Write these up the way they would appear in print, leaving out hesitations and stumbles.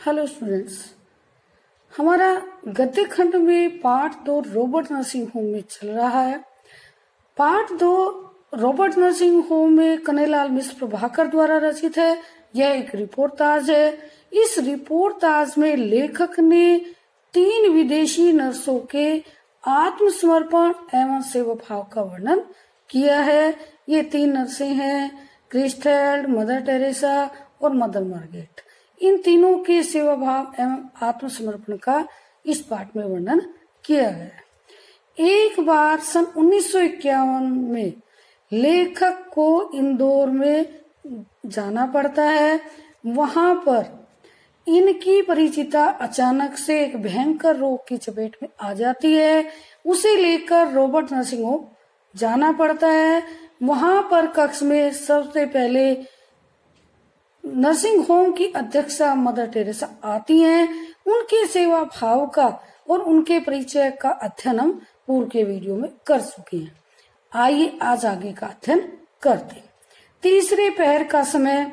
Hello students, हमारा गद्य खंड में पार्ट 2 रॉबर्ट नर्सिंग होम में चल रहा है। पार्ट 2 रॉबर्ट नर्सिंग होम में कन्हैयालाल मिश्र प्रभाकर द्वारा रचित है। यह एक रिपोर्टाज है। इस रिपोर्टाज में लेखक ने 3 विदेशी नर्सों के आत्मसमर्पण एवं सेवा भाव का वर्णन किया है। ये 3 नर्सें हैं, क्रिस्टेल्ड, मदर टेरेसा और मदर मार्गरेट। इन तीनों के सेवा भाव एवं आत्मसमर्पण का इस पाठ में वर्णन किया गया है। एक बार सन 1951 में लेखक को इंदौर में जाना पड़ता है। वहां पर इनकी परिचिता अचानक से एक भयंकर रोग की चपेट में आ जाती है। उसे लेकर रॉबर्ट नर्सिंग होम जाना पड़ता है। वहां पर कक्ष में सबसे पहले नर्सिंग होम की अध्यक्षा मदर टेरेसा आती हैं। उनके सेवा भाव का और उनके परिचय का अध्ययन हम पूर्व के वीडियो में कर चुके हैं। आइए आज आगे का अध्ययन करते हैं। तीसरे पहर का समय,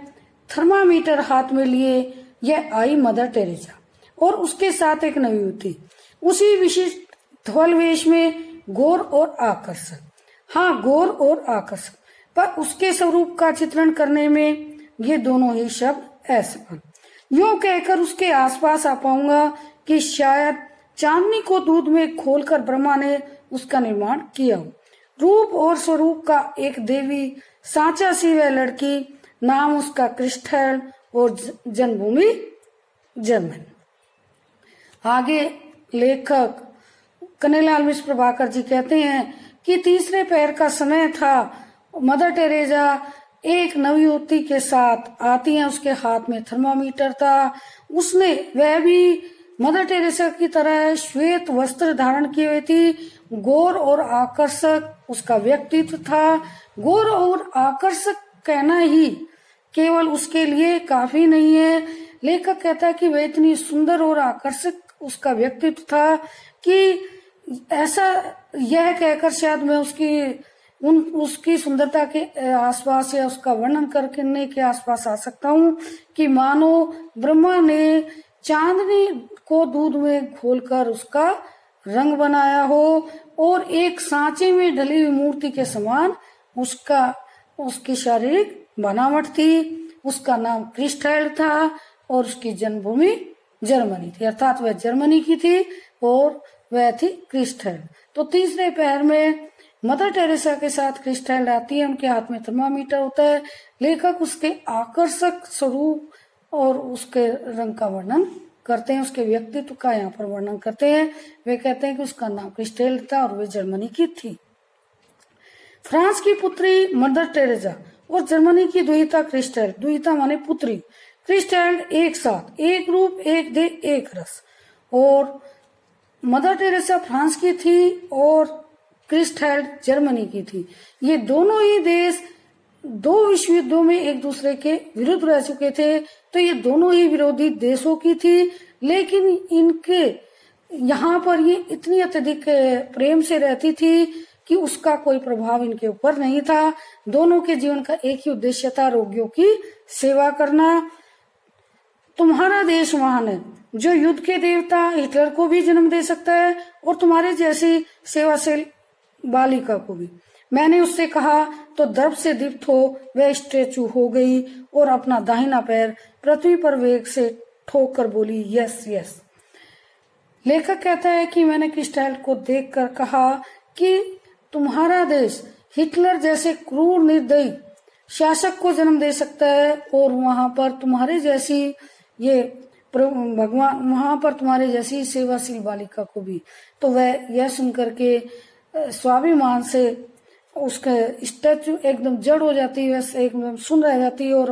थर्मामीटर हाथ में लिए यह आई मदर टेरेसा और उसके साथ एक नवयुवती, उसी विशिष्ट धवल वेश में, गौर और आकर्षक। हाँ, गौर और आकर्षक, पर उसके स्वरूप का चित्रण करने में ये दोनों ही शब्द असफल। यूं कहकर उसके आसपास आ पाऊंगा कि शायद चांदनी को दूध में खोलकर ब्रह्मा ने उसका निर्माण किया हो। रूप और स्वरूप का एक देवी सांचा सी वह लड़की, नाम उसका क्रिस्टल और जन्मभूमि जर्मन। आगे लेखक कन्हैयालाल मिश्र प्रभाकर जी कहते हैं कि तीसरे पहर का समय था। मदर टेरेसा एक नवयुवती के साथ आती है। उसके हाथ में थर्मामीटर था। उसने वह भी मदर टेरेसा की तरह श्वेत वस्त्र धारण किए हुए थी। गौर और आकर्षक उसका व्यक्तित्व था। गौर और आकर्षक कहना ही केवल उसके लिए काफी नहीं है। लेखक कहता है कि वह इतनी सुंदर और आकर्षक उसका व्यक्तित्व था कि ऐसा यह कहकर शायद मैं उसकी सुंदरता के आसपास या उसका वर्णन करने के आसपास आ सकता हूँ कि मानो ब्रह्मा ने चांदनी को दूध में घोलकर उसका रंग बनाया हो और एक सांचे में ढली हुई मूर्ति के समान उसकी शारीरिक बनावट थी। उसका नाम क्रिस्टल था और उसकी जन्मभूमि जर्मनी थी, अर्थात वह जर्मनी की थी और वह थी क्रिस्टल। तो तीसरे पहर में मदर टेरेसा के साथ क्रिस्टल आती है। उनके हाथ में थर्मामीटर होता है। लेखक उसके आकर्षक स्वरूप और उसके रंग का वर्णन करते हैं, उसके व्यक्तित्व का यहाँ पर वर्णन करते हैं। वे कहते हैं कि उसका नाम क्रिस्टल था और वे जर्मनी की थी। फ्रांस की पुत्री मदर टेरेसा और जर्मनी की दुहिता क्रिस्टल। दुहिता माने पुत्री। क्रिस्टल एक साथ, एक रूप, एक देह, एक रस। और मदर टेरेसा फ्रांस की थी और क्रिस्टल जर्मनी की थी। ये दोनों ही देश 2 विश्व युद्धों में एक दूसरे के विरुद्ध रह चुके थे, तो ये दोनों ही विरोधी देशों की थी। लेकिन इनके यहाँ पर ये इतनी अत्यधिक प्रेम से रहती थी कि उसका कोई प्रभाव इनके ऊपर नहीं था। दोनों के जीवन का एक ही उद्देश्य था, रोगियों की सेवा करना। तुम्हारा देश महान है, जो युद्ध के देवता हिटलर को भी जन्म दे सकता है और तुम्हारे जैसी सेवाशील बालिका को भी। मैंने उससे कहा तो दर्प से दीप्त हो वह स्टैचू हो गई और अपना दाहिना पैर पृथ्वी पर वेग से ठोक कर बोली, यस यस। लेखक कहता है कि मैंने क्रिस्टल को देखकर कहा कि तुम्हारा देश हिटलर जैसे क्रूर निर्दयी शासक को जन्म दे सकता है और वहां पर तुम्हारे जैसी वहां पर तुम्हारे जैसी सेवाशील बालिका को भी। तो वह यह सुनकर के स्वाभिमान से उसका स्टैचू एकदम जड़ हो जाती है, वैसे एकदम सुन रह जाती है और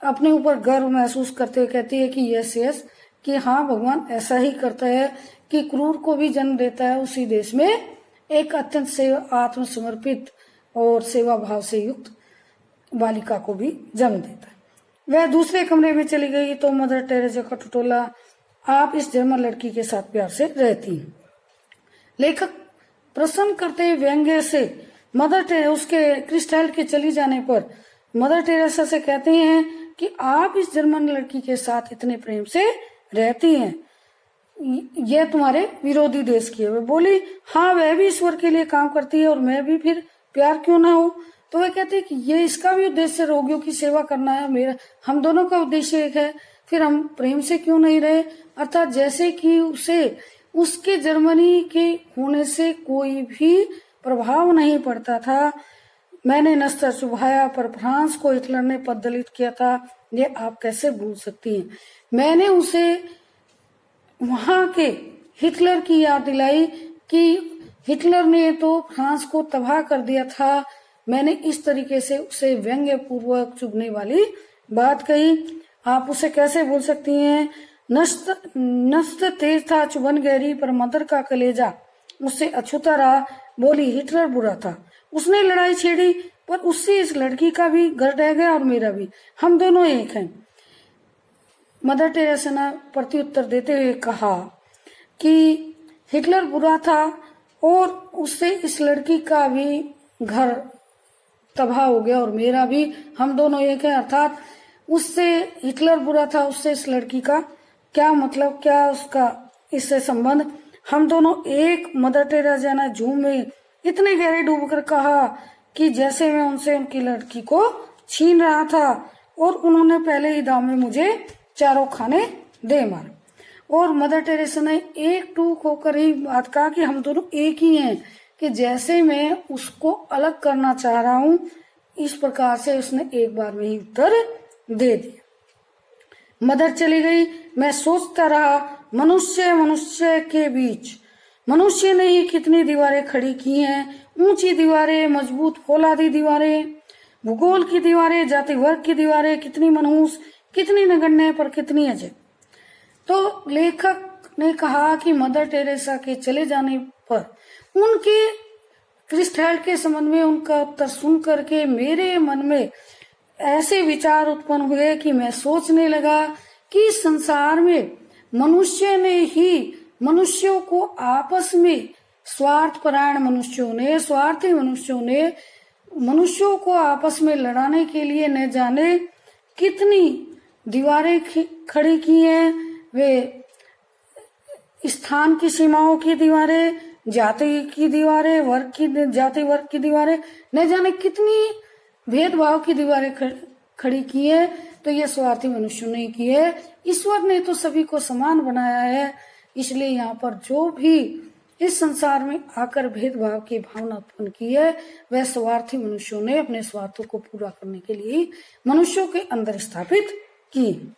अपने ऊपर गर्व महसूस करते हुए कहती है कि यस यस, कि हाँ भगवान ऐसा ही करता है कि क्रूर को भी जन्म देता है। उसी देश में एक अत्यंत आत्मसमर्पित और सेवा भाव से युक्त बालिका को भी जन्म देता है। वह दूसरे कमरे में चली गई तो मदर टेरेसा का टटोला, आप इस जर्मन लड़की के साथ प्यार से रहती हैं। लेखक प्रसन्न करते व्यंग्य से उसके क्रिस्टल के चली जाने पर मदर टेरेसा से कहते हैं कि आप इस जर्मन लड़की के साथ इतने प्रेम से रहती हैं, यह तुम्हारे विरोधी देश की है। वह बोली हाँ, वह भी ईश्वर के लिए काम करती है और मैं भी, फिर प्यार क्यों ना हो। तो वह कहते हैं कि ये इसका भी उद्देश्य रोगियों की सेवा करना है, मेरा हम दोनों का उद्देश्य एक है, फिर हम प्रेम से क्यों नहीं रहे। अर्थात जैसे कि उसे उसके जर्मनी के होने से कोई भी प्रभाव नहीं पड़ता था। मैंने नस्तर चुभाया पर फ्रांस को हिटलर ने पददलित किया था, ये आप कैसे भूल सकती हैं। मैंने उसे वहां के हिटलर की याद दिलाई कि हिटलर ने तो फ्रांस को तबाह कर दिया था। मैंने इस तरीके से उसे व्यंग्य पूर्वक चुभने वाली बात कही। आप उसे कैसे भूल सकती हैं। नस्त तेज था, चुभन गहरी, पर मदर का कलेजा उससे अछूता रहा। बोली हिटलर बुरा था, उसने लड़ाई छेड़ी, पर उससे इस लड़की का भी घर ढह गया और मेरा भी, हम दोनों एक हैं। मदर टेरेसा ने प्रत्युत्तर देते हुए कहा कि हिटलर बुरा था और उससे इस लड़की का भी घर तबाह हो गया और मेरा भी, हम दोनों एक हैं। अर्थात उससे हिटलर बुरा था, उससे इस लड़की का क्या मतलब, क्या उसका इससे संबंध, हम दोनों एक। मदर टेरेसा ने झूम में इतने गहरे डूबकर कहा कि जैसे मैं उनसे उनकी लड़की को छीन रहा था और उन्होंने पहले ही दाव में मुझे चारों खाने दे मारे। और मदर टेरेसा ने एक टूक होकर ही बात कहा कि हम दोनों एक ही हैं, कि जैसे मैं उसको अलग करना चाह रहा हूं, इस प्रकार से उसने एक बार में ही उत्तर दे दिया। मदर चली गई। मैं सोचता रहा, मनुष्य के बीच मनुष्य ने ही कितनी दीवारें खड़ी की हैं, ऊंची दीवारें, मजबूत फौलादी दीवारें, भूगोल की दीवारें, जाति वर्ग की दीवारें, कितनी मनहूस, कितनी नगण्य, पर कितनी अजय। तो लेखक ने कहा कि मदर टेरेसा के चले जाने पर उनके क्रिस्टल के संबंध में उनका उत्तर सुन करके मेरे मन में ऐसे विचार उत्पन्न हुए कि मैं सोचने लगा कि संसार में मनुष्य ने ही मनुष्यों को आपस में, स्वार्थपरायण मनुष्यों ने, स्वार्थी मनुष्यों ने मनुष्यों को आपस में लड़ाने के लिए न जाने कितनी दीवारें खड़ी की हैं। वे स्थान की सीमाओं की दीवारें, जाति की दीवारें, वर्ग की, जाति वर्ग की दीवारें, न जाने कितनी भेदभाव की दीवारें खड़ी की है। तो ये स्वार्थी मनुष्यों ने की है। ईश्वर ने तो सभी को समान बनाया है, इसलिए यहाँ पर जो भी इस संसार में आकर भेदभाव की भावना उत्पन्न की है, वह स्वार्थी मनुष्यों ने अपने स्वार्थों को पूरा करने के लिए मनुष्यों के अंदर स्थापित की।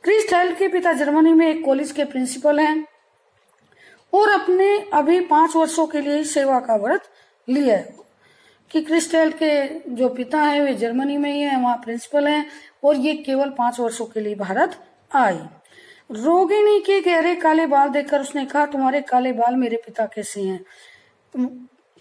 क्रिस्टल के पिता जर्मनी में एक कॉलेज के प्रिंसिपल हैं और अपने अभी 5 वर्षों के लिए सेवा का व्रत लिया है। कि क्रिस्टल के जो पिता हैं वे जर्मनी में ही हैं, वहाँ प्रिंसिपल हैं और ये केवल 5 वर्षों के लिए भारत आई। रोगिणी के गहरे काले बाल देखकर उसने कहा, तुम्हारे काले बाल मेरे पिता कैसे हैं।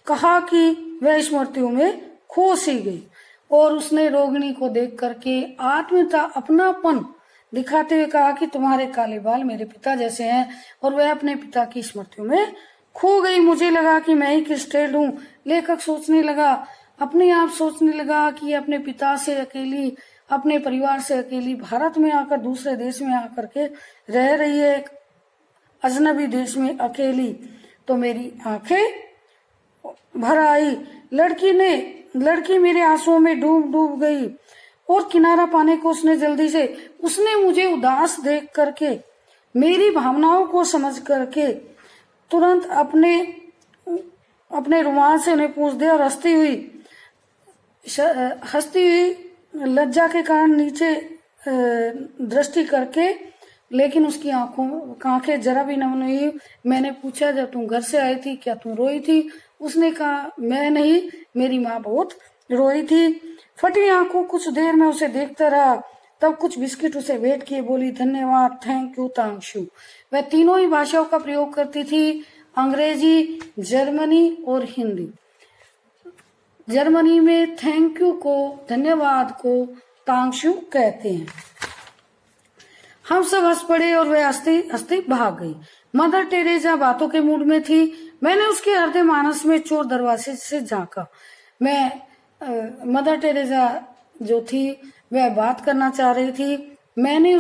कहा कि वह स्मृतियों में खो सी गई और उसने रोगिणी को देख करके आत्मीयता, अपनापन दिखाते हुए कहा कि तुम्हारे काले बाल मेरे पिता जैसे हैं, और वह अपने पिता की स्मृतियों में खो गई। मुझे लगा कि मैं ही क्रिस्टल हूँ। लेखक सोचने लगा, अपने आप सोचने लगा कि अपने पिता से अकेली, अपने परिवार से अकेली भारत में आकर, दूसरे देश में आकर के रह रही है, एक अजनबी देश में अकेली। तो मेरी आंखें भर आई। लड़की मेरे आंसुओं में डूब गई और किनारा पाने को उसने मुझे उदास देख करके, मेरी भावनाओं को समझ करके तुरंत अपने रुमाल से उन्हें पूछ दिया और हंसती हुई लज्जा के कारण नीचे दृष्टि करके, लेकिन उसकी आंखें जरा भी नम नहीं हुई। मैंने पूछा, जब तुम घर से आई थी क्या तुम रोई थी। उसने कहा, मैं नहीं, मेरी माँ बहुत रोई थी। फटी आंखों कुछ देर में उसे देखता रहा, तब कुछ बिस्किट उसे भेंट किए बोली, धन्यवाद, थैंक यू, तांशु। वह तीनों ही भाषाओं का प्रयोग करती थी, अंग्रेजी, जर्मनी और हिंदी। जर्मनी में थैंक यू को, धन्यवाद को तांशु कहते हैं। हम सब हंस पड़े और वह हंसती हंसती भाग गई। मदर टेरेसा बातों के मूड में थी। मैंने उसके हृदय मानस में चोर दरवाजे से झांका। मदर टेरेसा जो थी वह बात करना चाह रही थी। मैंने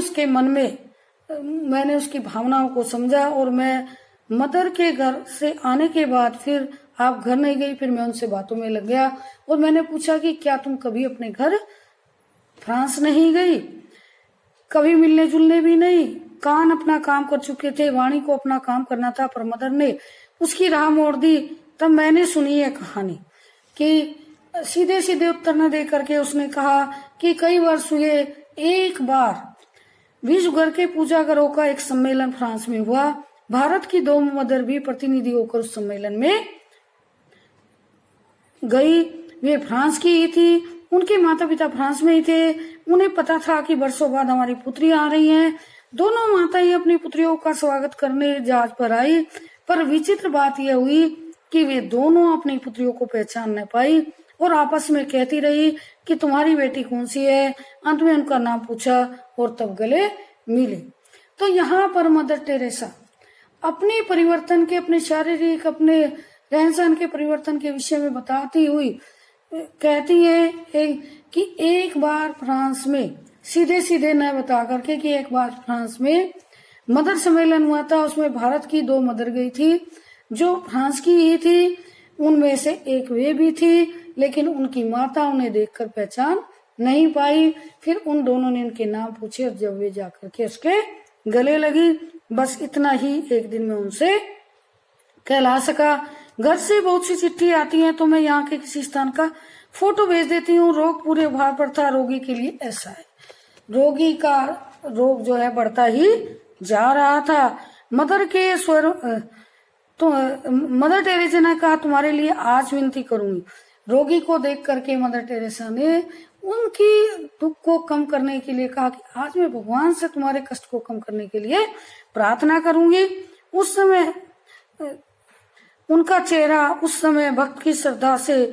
उसकी भावनाओं को समझा और मैं मदर के घर से आने के बाद फिर आप घर नहीं गई, फिर मैं उनसे बातों में लग गया और मैंने पूछा कि क्या तुम कभी अपने घर फ्रांस नहीं गई, कभी मिलने जुलने भी नहीं। कान अपना काम कर चुके थे, वाणी को अपना काम करना था, पर मदर ने उसकी राह मोड़ दी। तब मैंने सुनी है कहानी कि सीधे सीधे उत्तर न दे करके उसने कहा कि कई वर्ष हुए, एक बार विश्व घर के पूजा घरों का एक सम्मेलन फ्रांस में हुआ। भारत की 2 मदर भी प्रतिनिधि होकर उस सम्मेलन में गई। वे फ्रांस की ही थी, उनके माता पिता फ्रांस में ही थे। उन्हें पता था कि वर्षों बाद हमारी पुत्री आ रही हैं। दोनों माताएं अपनी पुत्रियों का स्वागत करने जहाज पर आई, पर विचित्र बात यह हुई कि वे दोनों अपनी पुत्रियों को पहचान न पाई और आपस में कहती रही कि तुम्हारी बेटी कौन सी है। अंत में उनका नाम पूछा और तब गले मिले। तो यहाँ पर मदर टेरेसा अपने परिवर्तन के, अपने शारीरिक, अपने रहन सहन के परिवर्तन के विषय में बताती हुई कहती है कि एक बार फ्रांस में, सीधे सीधे न बता करके, कि एक बार फ्रांस में मदर सम्मेलन हुआ था। उसमें भारत की 2 मदर गई थी जो फ्रांस की ही थी। उनमें से एक वे भी थी, लेकिन उनकी माता उन्हें देखकर पहचान नहीं पाई। फिर उन दोनों ने उनके नाम पूछे और जब वे जाकर के उसके गले लगी, बस इतना ही एक दिन में उनसे कहला सका। घर से बहुत सी चिट्ठी आती हैं तो मैं यहाँ के किसी स्थान का फोटो भेज देती हूँ। रोग पूरे भार पर था, रोगी के लिए ऐसा है। रोगी का रोग जो है बढ़ता ही जा रहा था। मदर के स्वर तो मदर टेरेसा ने कहा तुम्हारे लिए आज विनती करूंगी। रोगी को देख करके मदर टेरेसा ने उनकी दुख को कम करने के लिए कहा कि आज मैं भगवान से तुम्हारे कष्ट को कम करने के लिए प्रार्थना करूंगी। उस समय उनका चेहरा उस समय भक्त की श्रद्धा से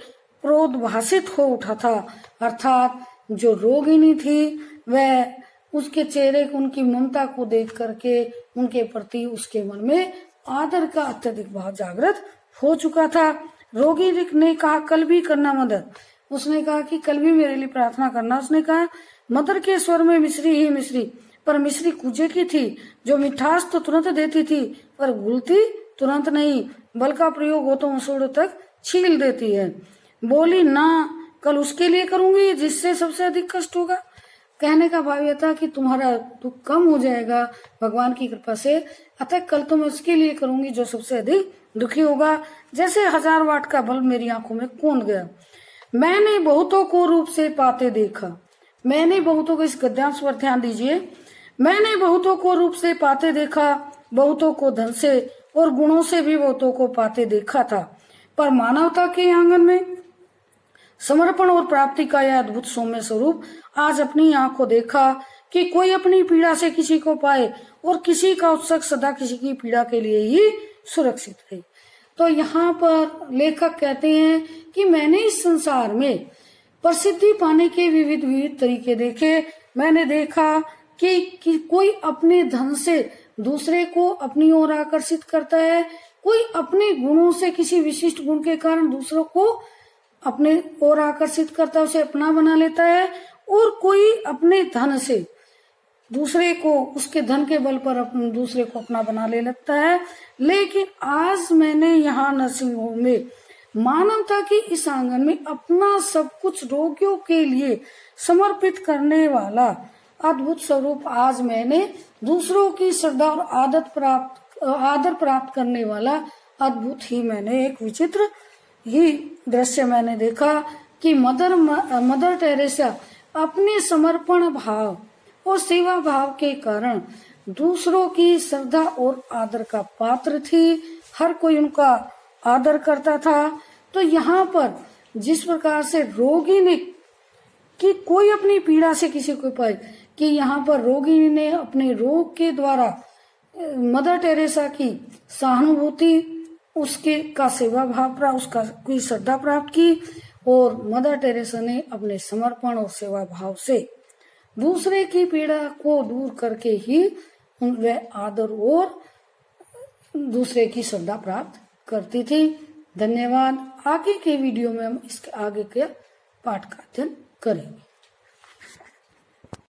प्रोद्भासित हो उठा था, अर्थात जो रोगिणी थी वह उसके चेहरे को, उनकी ममता को देख करके उनके प्रति उसके मन में आदर का अत्यधिक भाव जागृत हो चुका था। रोगी ने कहा कल भी करना मदर। उसने कहा कि कल भी मेरे लिए प्रार्थना करना। उसने कहा मदर के स्वर में मिश्री ही मिश्री, पर मिश्री कूजे की थी जो मिठास तो तुरंत देती थी पर घुलती तुरंत नहीं, बल का प्रयोग हो तो मसूड़ों तक छील देती है। बोली ना, कल उसके लिए करूंगी जिससे सबसे अधिक कष्ट होगा। कहने का भाव यह था कि तुम्हारा दुख कम हो जाएगा भगवान की कृपा से, अतः कल तो मैं उसके लिए करूंगी जो सबसे अधिक दुखी होगा। जैसे 1000 वाट का बल्ब मेरी आंखों में कौंध गया। मैंने बहुतों को रूप से पाते देखा। मैंने बहुतों को, इस गद्यांश पर ध्यान दीजिए, मैंने बहुतों को रूप से पाते देखा, बहुतों को धन से और गुणों से भी बहुतों को पाते देखा था, पर मानवता के आंगन में समर्पण और प्राप्ति का यह अद्भुत सौम्य स्वरूप आज अपनी आंखों देखा कि कोई अपनी पीड़ा से किसी को पाए और किसी का उत्सुक सदा किसी की पीड़ा के लिए ही सुरक्षित रहे। तो यहाँ पर लेखक कहते हैं कि मैंने इस संसार में प्रसिद्धि पाने के विविध विविध तरीके देखे। मैंने देखा कि कोई अपने धन से दूसरे को अपनी ओर आकर्षित करता है, कोई अपने गुणों से, किसी विशिष्ट गुण के कारण दूसरों को अपने ओर आकर्षित करता है, उसे अपना बना लेता है, और कोई अपने धन से दूसरे को, उसके धन के बल पर दूसरे को अपना बना ले लगता है। लेकिन आज मैंने यहाँ नर्सिंग होम में मानवता की इस आंगन में अपना सब कुछ रोगियों के लिए समर्पित करने वाला अद्भुत स्वरूप, आज मैंने दूसरों की श्रद्धा और आदर प्राप्त करने वाला अद्भुत ही मैंने एक विचित्र ही दृश्य मैंने देखा कि मदर टेरेसा अपने समर्पण भाव और सेवा भाव के कारण दूसरों की श्रद्धा और आदर का पात्र थी। हर कोई उनका आदर करता था। तो यहाँ पर जिस प्रकार से रोगी ने, कि कोई अपनी पीड़ा से किसी को पाए, कि यहाँ पर रोगी ने अपने रोग के द्वारा मदर टेरेसा की सहानुभूति, उसके का सेवा भाव प्राप्त, उसका कोई श्रद्धा प्राप्त की, और मदर टेरेसा ने अपने समर्पण और सेवा भाव से दूसरे की पीड़ा को दूर करके ही वह आदर और दूसरे की श्रद्धा प्राप्त करती थी। धन्यवाद। आगे के वीडियो में हम इसके आगे के पाठ का अध्ययन करेंगे।